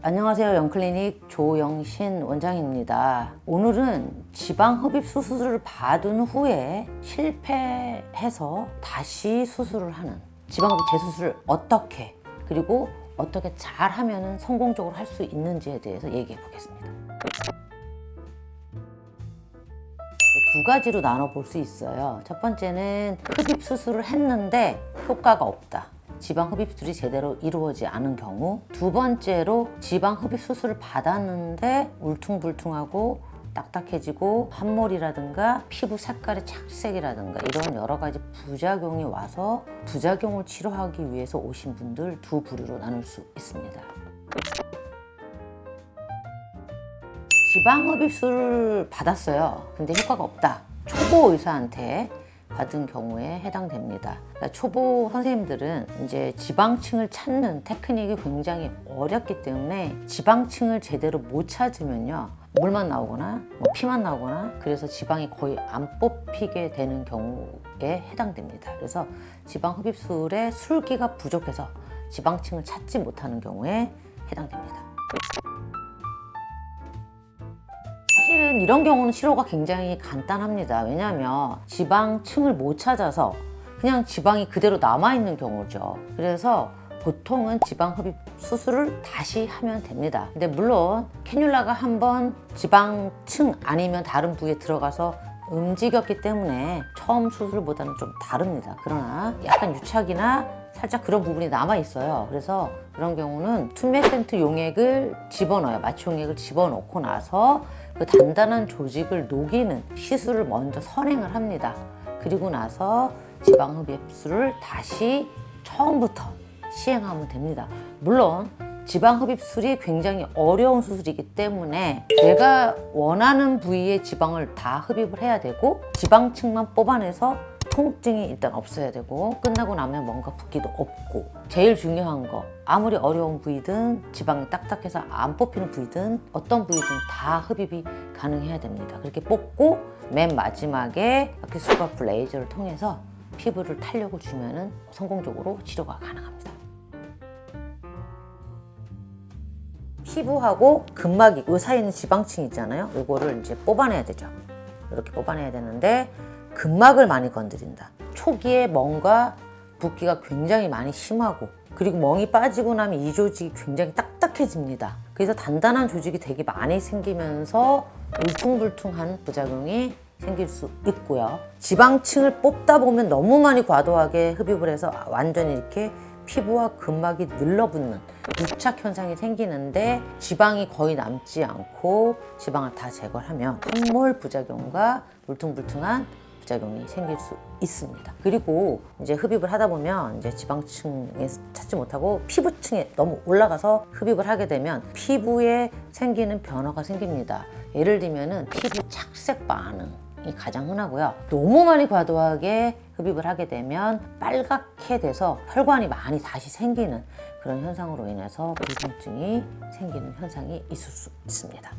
안녕하세요. 영클리닉 조영신 원장입니다. 오늘은 지방 흡입 수술을 받은 후에 실패해서 다시 수술을 하는 지방 흡입 재수술을 어떻게 그리고 어떻게 잘 하면 성공적으로 할 수 있는지에 대해서 얘기해 보겠습니다. 두 가지로 나눠 볼 수 있어요. 첫 번째는 흡입 수술을 했는데 효과가 없다. 지방 흡입 수술이 제대로 이루어지지 않은 경우. 두 번째로 지방 흡입 수술을 받았는데 울퉁불퉁하고 딱딱해지고 함몰이라든가 피부 색깔의 착색이라든가 이런 여러 가지 부작용이 와서 부작용을 치료하기 위해서 오신 분들 두 부류로 나눌 수 있습니다. 지방 흡입술을 받았어요. 근데 효과가 없다. 초보 의사한테 받은 경우에 해당됩니다. 그러니까 초보 선생님들은 이제 지방층을 찾는 테크닉이 굉장히 어렵기 때문에 지방층을 제대로 못 찾으면요, 물만 나오거나 피만 나오거나 그래서 지방이 거의 안 뽑히게 되는 경우에 해당됩니다. 그래서 지방 흡입술의 술기가 부족해서 지방층을 찾지 못하는 경우에 해당됩니다. 사실은 이런 경우는 치료가 굉장히 간단합니다. 왜냐하면 지방층을 못 찾아서 그냥 지방이 그대로 남아있는 경우죠. 그래서 보통은 지방 흡입 수술을 다시 하면 됩니다. 근데 물론 캐뉼라가 한번 지방층 아니면 다른 부위에 들어가서 움직였기 때문에 처음 수술보다는 좀 다릅니다. 그러나 약간 유착이나 살짝 그런 부분이 남아있어요. 그래서 그런 경우는 툰메센트 용액을 집어넣어요. 마취 용액을 집어넣고 나서 그 단단한 조직을 녹이는 시술을 먼저 선행을 합니다. 그리고 나서 지방 흡입술을 다시 처음부터 시행하면 됩니다. 물론 지방 흡입술이 굉장히 어려운 수술이기 때문에 내가 원하는 부위의 지방을 다 흡입을 해야 되고 지방층만 뽑아내서 통증이 일단 없어야 되고 끝나고 나면 뭔가 붓기도 없고 제일 중요한 거, 아무리 어려운 부위든 지방이 딱딱해서 안 뽑히는 부위든 어떤 부위든 다 흡입이 가능해야 됩니다. 그렇게 뽑고 맨 마지막에 이렇게 수거풀 레이저를 통해서 피부를 탄력을 주면은 성공적으로 치료가 가능합니다. 피부하고 근막이 이 사이에 있는 지방층 있잖아요. 이거를 이제 뽑아내야 되죠. 이렇게 뽑아내야 되는데 근막을 많이 건드린다. 초기에 멍과 붓기가 굉장히 많이 심하고 그리고 멍이 빠지고 나면 이 조직이 굉장히 딱딱해집니다. 그래서 단단한 조직이 되게 많이 생기면서 울퉁불퉁한 부작용이 생길 수 있고요. 지방층을 뽑다 보면 너무 많이 과도하게 흡입을 해서 완전히 이렇게 피부와 근막이 늘러붙는 유착 현상이 생기는데 지방이 거의 남지 않고 지방을 다 제거하면 함몰 부작용과 울퉁불퉁한 부작용이 생길 수 있습니다. 그리고 이제 흡입을 하다 보면 이제 지방층에 찾지 못하고 피부층에 너무 올라가서 흡입을 하게 되면 피부에 생기는 변화가 생깁니다. 예를 들면은 피부 착색 반응이 가장 흔하고요. 너무 많이 과도하게 흡입을 하게 되면 빨갛게 돼서 혈관이 많이 다시 생기는 그런 현상으로 인해서 불균증이 생기는 현상이 있을 수 있습니다.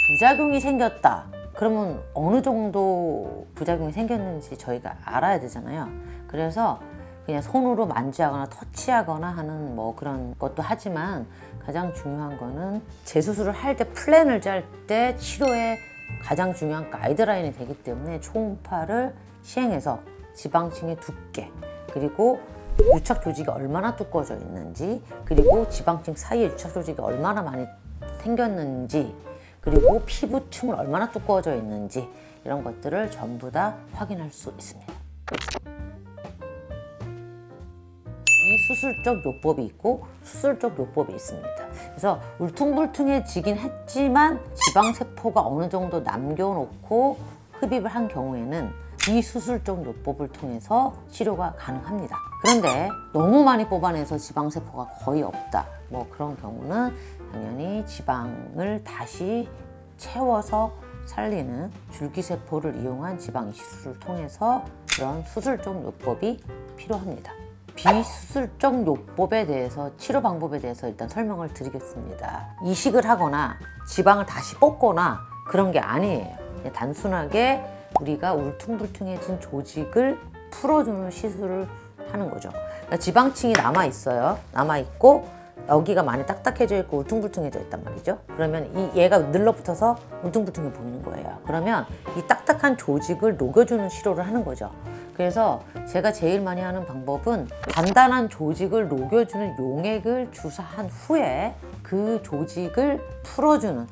부작용이 생겼다. 그러면 어느 정도 부작용이 생겼는지 저희가 알아야 되잖아요. 그래서 그냥 손으로 만지하거나 터치하거나 하는 그런 것도 하지만 가장 중요한 거는 재수술을 할 때 플랜을 짤 때 치료에 가장 중요한 가이드라인이 되기 때문에 초음파를 시행해서 지방층의 두께 그리고 유착 조직이 얼마나 두꺼워져 있는지 그리고 지방층 사이에 유착 조직이 얼마나 많이 생겼는지 그리고 피부층은 얼마나 두꺼워져 있는지 이런 것들을 전부 다 확인할 수 있습니다. 비수술적 요법이 있고 수술적 요법이 있습니다. 그래서 울퉁불퉁해지긴 했지만 지방세포가 어느 정도 남겨놓고 흡입을 한 경우에는 비수술적 요법을 통해서 치료가 가능합니다. 그런데 너무 많이 뽑아내서 지방세포가 거의 없다. 그런 경우는 당연히 지방을 다시 채워서 살리는 줄기세포를 이용한 지방 이식술을 통해서 그런 수술적 요법이 필요합니다. 비수술적 요법에 대해서 치료 방법에 대해서 일단 설명을 드리겠습니다. 이식을 하거나 지방을 다시 뽑거나 그런 게 아니에요. 그냥 단순하게 우리가 울퉁불퉁해진 조직을 풀어주는 시술을 하는 거죠. 지방층이 남아있어요. 남아있고 여기가 많이 딱딱해져 있고 울퉁불퉁해져 있단 말이죠. 그러면 얘가 늘러붙어서 울퉁불퉁해 보이는 거예요. 그러면 이 딱딱한 조직을 녹여주는 치료를 하는 거죠. 그래서 제가 제일 많이 하는 방법은 단단한 조직을 녹여주는 용액을 주사한 후에 그 조직을 풀어주는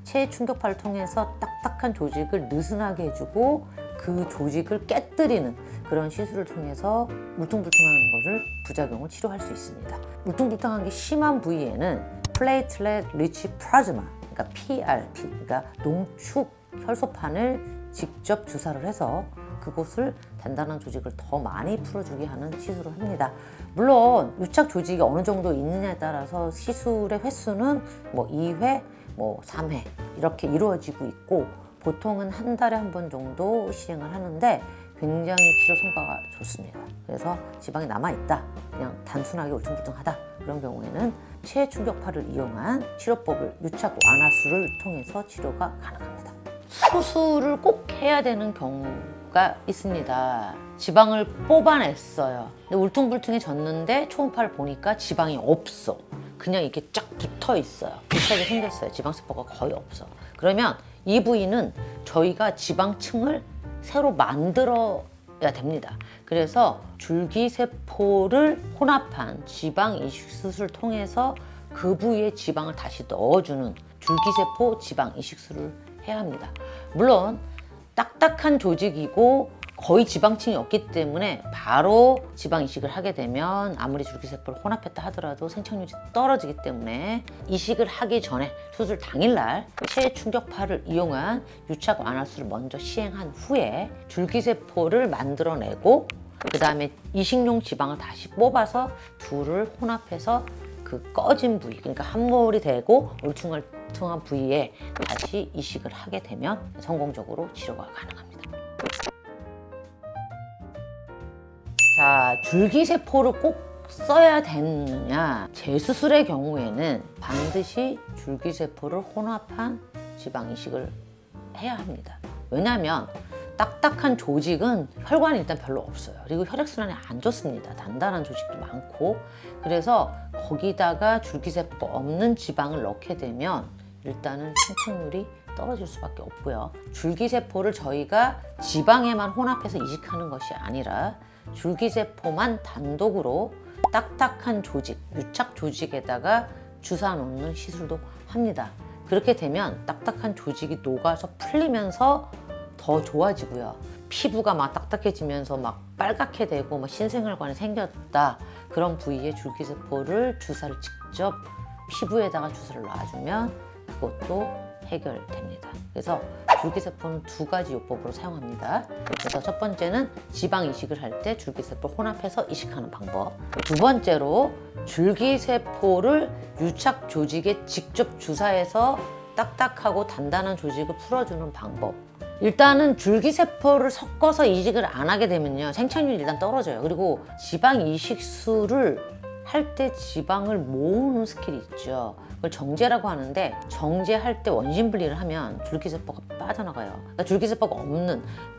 체충격파를 통해서 딱딱한 조직을 느슨하게 해주고 그 조직을 깨뜨리는 그런 시술을 통해서 울퉁불퉁한 것을 부작용을 치료할 수 있습니다. 울퉁불퉁한 게 심한 부위에는 플레이틀렛 리치 플라즈마, 그러니까 PRP, 그러니까 농축 혈소판을 직접 주사를 해서 그곳을 단단한 조직을 더 많이 풀어주게 하는 시술을 합니다. 물론 유착 조직이 어느 정도 있느냐에 따라서 시술의 횟수는 뭐 2회, 뭐 3회 이렇게 이루어지고 있고 보통은 한 달에 한 번 정도 시행을 하는데 굉장히 치료 성과가 좋습니다. 그래서 지방이 남아있다, 그냥 단순하게 울퉁불퉁하다 그런 경우에는 체충격파를 이용한 치료법을 유착 완화술을 통해서 치료가 가능합니다. 수술을 꼭 해야 되는 경우가 있습니다. 지방을 뽑아냈어요. 근데 울퉁불퉁해졌는데 초음파를 보니까 지방이 없어. 그냥 이렇게 쫙 붙어 있어요. 붙게 생겼어요. 지방세포가 거의 없어. 그러면 이 부위는 저희가 지방층을 새로 만들어야 됩니다. 그래서 줄기세포를 혼합한 지방 이식 수술을 통해서 그 부위에 지방을 다시 넣어주는 줄기세포 지방 이식술을 해야 합니다. 물론 딱딱한 조직이고 거의 지방층이 없기 때문에 바로 지방 이식을 하게 되면 아무리 줄기세포를 혼합했다 하더라도 생착률이 떨어지기 때문에 이식을 하기 전에 수술 당일날 체충격파를 이용한 유착 완화술을 먼저 시행한 후에 줄기세포를 만들어내고 그 다음에 이식용 지방을 다시 뽑아서 둘을 혼합해서 그 꺼진 부위, 그러니까 함몰이 되고 울퉁불퉁한 부위에 다시 이식을 하게 되면 성공적으로 치료가 가능합니다. 자, 줄기세포를 꼭 써야 되느냐? 재수술의 경우에는 반드시 줄기세포를 혼합한 지방 이식을 해야 합니다. 왜냐하면 딱딱한 조직은 혈관이 일단 별로 없어요. 그리고 혈액순환이 안 좋습니다. 단단한 조직도 많고. 그래서 거기다가 줄기세포 없는 지방을 넣게 되면 일단은 생착률이 떨어질 수밖에 없고요. 줄기세포를 저희가 지방에만 혼합해서 이식하는 것이 아니라 줄기세포만 단독으로 딱딱한 조직, 유착 조직에다가 주사 놓는 시술도 합니다. 그렇게 되면 딱딱한 조직이 녹아서 풀리면서 더 좋아지고요. 피부가 막 딱딱해지면서 막 빨갛게 되고 막 신생혈관이 생겼다. 그런 부위에 줄기세포를 주사를 직접 피부에다가 주사를 놔주면 그것도 해결됩니다. 그래서 줄기세포는 두 가지 요법으로 사용합니다. 그래서 첫 번째는 지방 이식을 할 때 줄기세포 혼합해서 이식하는 방법. 두 번째로 줄기세포를 유착 조직에 직접 주사해서 딱딱하고 단단한 조직을 풀어주는 방법. 일단은 줄기세포를 섞어서 이식을 안 하게 되면요, 생착률이 일단 떨어져요. 그리고 지방 이식술을 할 때 지방을 모으는 스킬이 있죠. 그걸 정제라고 하는데, 정제할 때 원심 분리를 하면 줄기세포가 빠져나가요. 그러니까 줄기세포가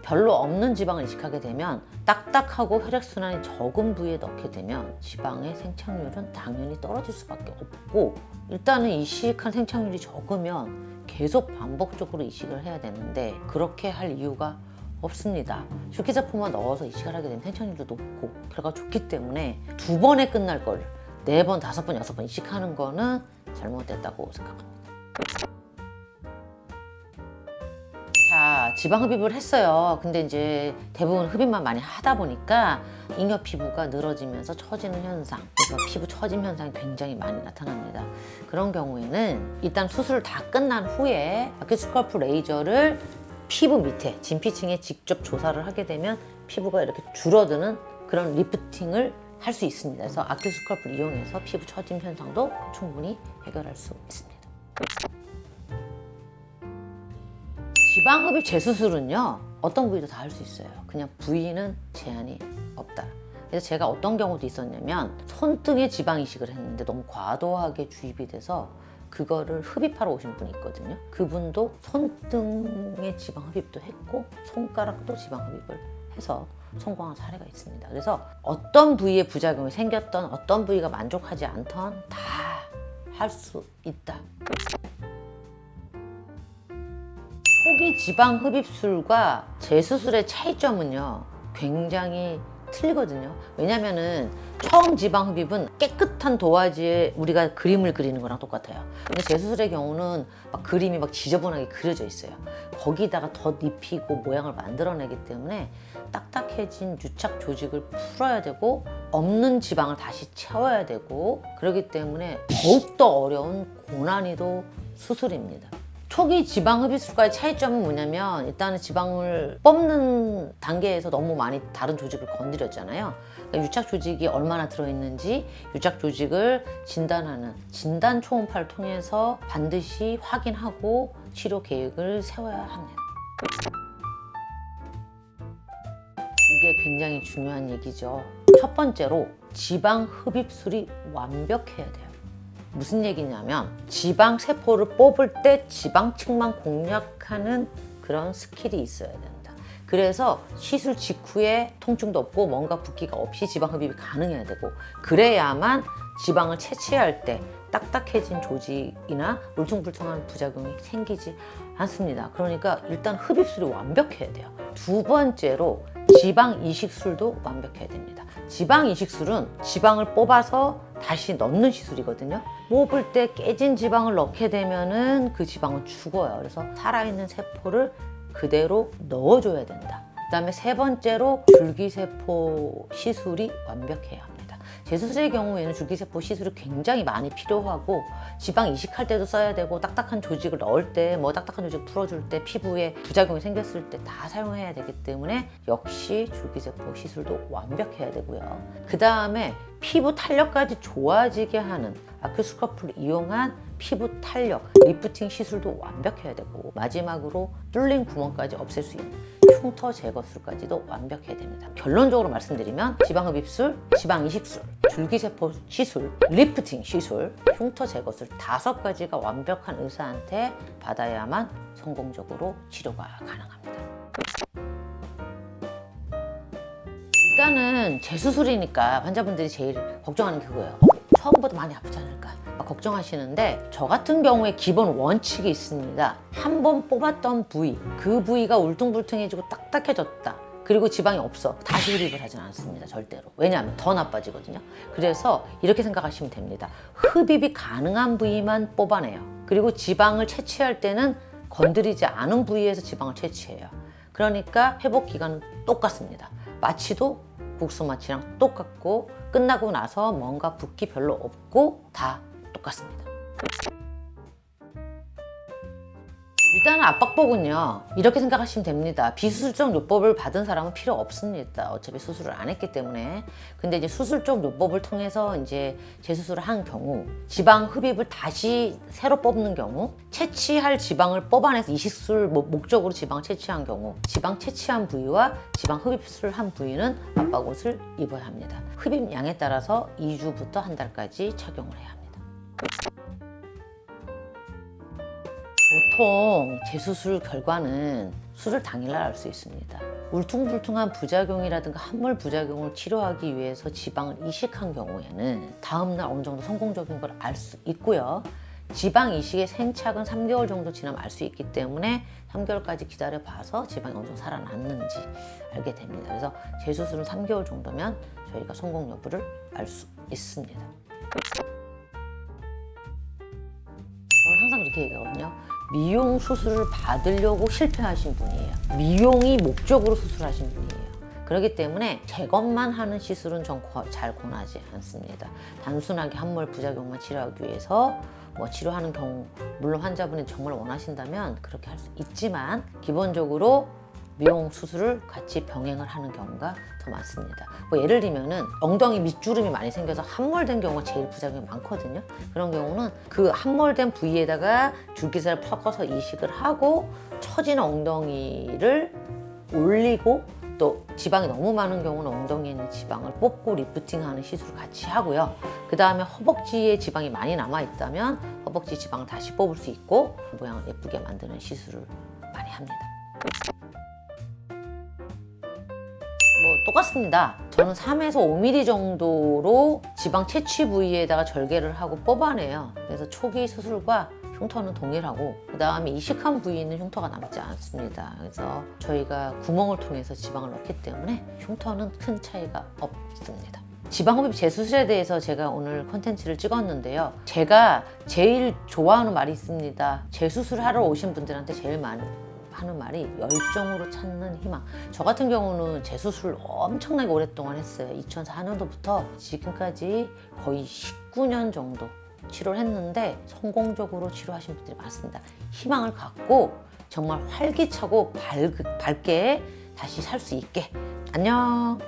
별로 없는 지방을 이식하게 되면 딱딱하고 혈액순환이 적은 부위에 넣게 되면 지방의 생착률은 당연히 떨어질 수밖에 없고, 일단은 이식한 생착률이 적으면 계속 반복적으로 이식을 해야 되는데 그렇게 할 이유가 없습니다. 줄기세포만 넣어서 이식을 하게 되면 생착률도 높고 결과가 좋기 때문에 두 번에 끝날 걸 4번, 5번, 6번 이식하는 거는 잘못됐다고 생각합니다. 자, 지방 흡입을 했어요. 근데 이제 대부분 흡입만 많이 하다 보니까 잉여 피부가 늘어지면서 처지는 현상, 그래서 피부 처짐 현상이 굉장히 많이 나타납니다. 그런 경우에는 일단 수술 다 끝난 후에 아큐스컬프 레이저를 피부 밑에 진피층에 직접 조사를 하게 되면 피부가 이렇게 줄어드는 그런 리프팅을 할 수 있습니다. 그래서 아큐스컬프를 이용해서 피부 처짐 현상도 충분히 해결할 수 있습니다. 지방흡입 재수술은요, 어떤 부위도 다 할 수 있어요. 그냥 부위는 제한이 없다. 그래서 제가 어떤 경우도 있었냐면 손등에 지방 이식을 했는데 너무 과도하게 주입이 돼서 그거를 흡입하러 오신 분이 있거든요. 그분도 손등에 지방 흡입도 했고 손가락도 지방 흡입을 해서 성공한 사례가 있습니다. 그래서 어떤 부위에 부작용이 생겼던 어떤 부위가 만족하지 않던 다 할 수 있다. 초기 지방 흡입술과 재수술의 차이점은요, 굉장히 틀리거든요. 왜냐면은 처음 지방 흡입은 깨끗한 도화지에 우리가 그림을 그리는 거랑 똑같아요. 근데 재수술의 경우는 막 그림이 막 지저분하게 그려져 있어요. 거기다가 더 입히고 모양을 만들어내기 때문에 딱딱해진 유착 조직을 풀어야 되고 없는 지방을 다시 채워야 되고, 그렇기 때문에 더욱더 어려운 고난이도 수술입니다. 초기 지방 흡입술과의 차이점은 뭐냐면, 일단은 지방을 뽑는 단계에서 너무 많이 다른 조직을 건드렸잖아요. 그러니까 유착 조직이 얼마나 들어있는지 유착 조직을 진단하는 진단 초음파를 통해서 반드시 확인하고 치료 계획을 세워야 합니다. 이게 굉장히 중요한 얘기죠. 첫 번째로 지방 흡입술이 완벽해야 돼요. 무슨 얘기냐면, 지방 세포를 뽑을 때 지방층만 공략하는 그런 스킬이 있어야 된다. 그래서 시술 직후에 통증도 없고 뭔가 붓기가 없이 지방 흡입이 가능해야 되고, 그래야만 지방을 채취할 때 딱딱해진 조직이나 울퉁불퉁한 부작용이 생기지 않습니다. 그러니까 일단 흡입술이 완벽해야 돼요. 두 번째로 지방 이식술도 완벽해야 됩니다. 지방 이식술은 지방을 뽑아서 다시 넣는 시술이거든요. 뽑을 때 깨진 지방을 넣게 되면은 그 지방은 죽어요. 그래서 살아있는 세포를 그대로 넣어줘야 된다. 그 다음에 세 번째로 줄기세포 시술이 완벽해야 합니다. 재수술의 경우에는 줄기세포 시술이 굉장히 많이 필요하고, 지방 이식할 때도 써야 되고, 딱딱한 조직을 넣을 때, 뭐 딱딱한 조직 풀어줄 때, 피부에 부작용이 생겼을 때 다 사용해야 되기 때문에 역시 줄기세포 시술도 완벽해야 되고요. 그 다음에 피부 탄력까지 좋아지게 하는 아큐스커프를 이용한 피부 탄력, 리프팅 시술도 완벽해야 되고, 마지막으로 뚫린 구멍까지 없앨 수 있는 흉터 제거술까지도 완벽해야 됩니다. 결론적으로 말씀드리면 지방 흡입술, 지방 이식술, 줄기세포 시술, 리프팅 시술, 흉터 제거술 5가지가 완벽한 의사한테 받아야만 성공적으로 치료가 가능합니다. 일단은 재수술이니까 환자분들이 제일 걱정하는 게 그거예요. 처음보다 많이 아프지 않을까 막 걱정하시는데, 저 같은 경우에 기본 원칙이 있습니다. 한 번 뽑았던 부위, 그 부위가 울퉁불퉁해지고 딱딱해졌다, 그리고 지방이 없어, 다시 흡입을 하진 않습니다. 절대로. 왜냐하면 더 나빠지거든요. 그래서 이렇게 생각하시면 됩니다. 흡입이 가능한 부위만 뽑아내요. 그리고 지방을 채취할 때는 건드리지 않은 부위에서 지방을 채취해요. 그러니까 회복 기간은 똑같습니다. 마취도 국소 마취랑 똑같고, 끝나고 나서 뭔가 붓기 별로 없고 다 똑같습니다. 일단은 압박복은요, 이렇게 생각하시면 됩니다. 비수술적 요법을 받은 사람은 필요 없습니다. 어차피 수술을 안 했기 때문에. 근데 이제 수술적 요법을 통해서 이제 재수술을 한 경우, 지방 흡입을 다시 새로 뽑는 경우, 채취할 지방을 뽑아내서 이식술 목적으로 지방을 채취한 경우, 지방 채취한 부위와 지방 흡입술을 한 부위는 압박옷을 입어야 합니다. 흡입 양에 따라서 2주부터 한 달까지 착용을 해야 합니다. 보통 재수술 결과는 수술 당일날 알 수 있습니다. 울퉁불퉁한 부작용이라든가 함몰 부작용을 치료하기 위해서 지방을 이식한 경우에는 다음날 어느 정도 성공적인 걸 알 수 있고요. 지방 이식의 생착은 3개월 정도 지나면 알 수 있기 때문에 3개월까지 기다려 봐서 지방이 어느 정도 살아났는지 알게 됩니다. 그래서 재수술은 3개월 정도면 저희가 성공 여부를 알 수 있습니다. 저는 항상 그렇게 얘기하거든요. 미용 수술을 받으려고 실패하신 분이에요. 미용이 목적으로 수술하신 분이에요. 그렇기 때문에 제것만 하는 시술은 전 잘 권하지 않습니다. 단순하게 함몰 부작용만 치료하기 위해서 치료하는 경우, 물론 환자분이 정말 원하신다면 그렇게 할 수 있지만, 기본적으로 미용 수술을 같이 병행을 하는 경우가 더 많습니다. 예를 들면은 엉덩이 밑주름이 많이 생겨서 함몰된 경우가 제일 부작용이 많거든요. 그런 경우는 그 함몰된 부위에다가 줄기세를 섞어서 이식을 하고, 처진 엉덩이를 올리고, 또 지방이 너무 많은 경우는 엉덩이에 있는 지방을 뽑고 리프팅하는 시술을 같이 하고요. 그 다음에 허벅지에 지방이 많이 남아있다면 허벅지 지방을 다시 뽑을 수 있고 모양을 예쁘게 만드는 시술을 많이 합니다. 똑같습니다. 저는 3에서 5mm 정도로 지방 채취 부위에다가 절개를 하고 뽑아내요. 그래서 초기 수술과 흉터는 동일하고 그 다음에 이식한 부위는 흉터가 남지 않습니다. 그래서 저희가 구멍을 통해서 지방을 넣기 때문에 흉터는 큰 차이가 없습니다. 지방흡입 재수술에 대해서 제가 오늘 콘텐츠를 찍었는데요. 제가 제일 좋아하는 말이 있습니다. 재수술 하러 오신 분들한테 제일 많이 하는 말이 열정으로 찾는 희망. 저 같은 경우는 재수술을 엄청나게 오랫동안 했어요. 2004년도부터 지금까지 거의 19년 정도 치료를 했는데 성공적으로 치료하신 분들이 많습니다. 희망을 갖고 정말 활기차고 밝게 다시 살 수 있게. 안녕.